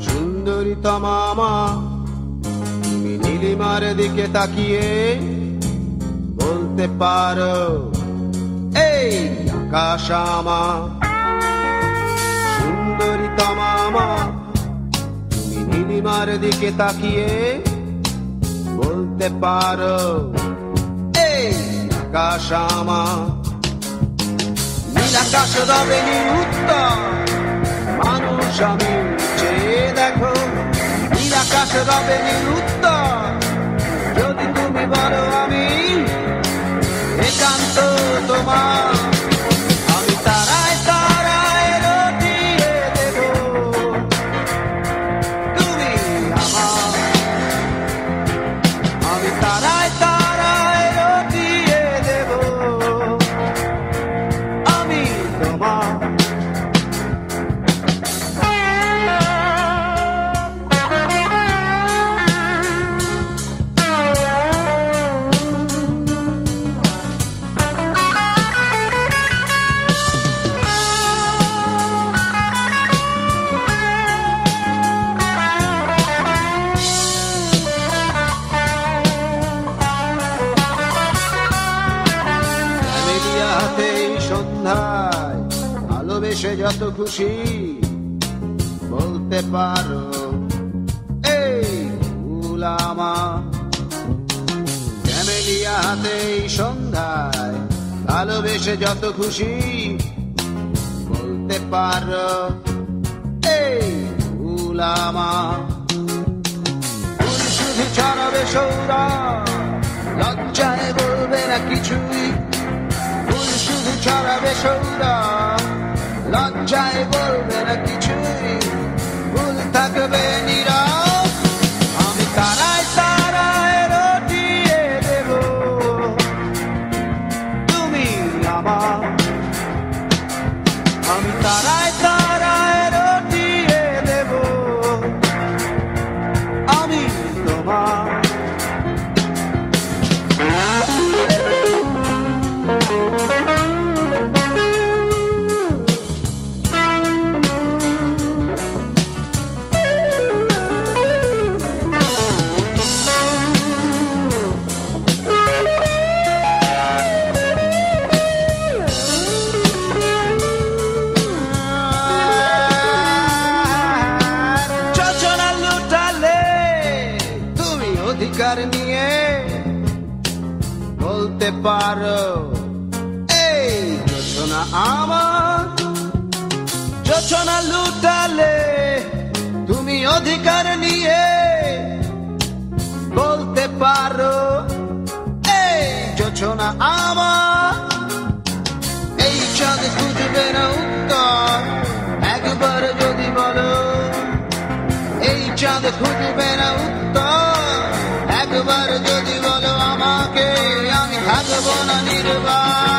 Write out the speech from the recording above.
সুন্দরী তমামা, তুমি নীলিমার দিকে তাকিয়ে বলতে পারো এই আকাশ আমার। সুন্দরী তমামা, তুমি নীলিমার দিকে তাকিয়ে বলতে পারো এই আকাশ আমার। নীল আকাশ রবে নিরুত্তর, মানুষ আমি চেয়ে দেখো। নীল আকাশ রবে নিরুত্তর, যদি তুমি বলো আমি একান্ত তোমার। আমি তারায় তারায় রটিয়ে দেব, তুমি আমার। আমি তারায় তারায় রটিয়ে দেব, আমি তোমার। সন্ধ্যায় ভালোবেসে যত খুশি বলতে পারো এই ফুল আমার। ক্যামেলিয়া হাতে সন্ধ্যায় ভালোবেসে যত খুশি বলতে পারো এই ফুল আমার। ফুল শুধু ছড়াবে সৌরভ, লজ্জায় বলবে না কিছুই। শুধু ছড়াবে সৌরভ, লজ্জায় বলবে না কিছুই। ভুল থাকবে নীরব, আমি তারায় তারায় রটিয়ে দেব, তুমি আমার। আমি তারায় তারায় রটিয়ে দেব, আমি তোমার। অধিকার নিয়ে বলতে পারো এই যোছনা আমার। যোছনা লুটালে তুমি অধিকার নিয়ে বলতে পারো এই যোছনা আমার। এই চাঁদ খুঁজবে না উত্তর, একবার যদি বলো এই চাঁদ খুঁজবে না উত্তর, একবার যদি বলো আমাকে, আমি থাকবো না নির্বাক।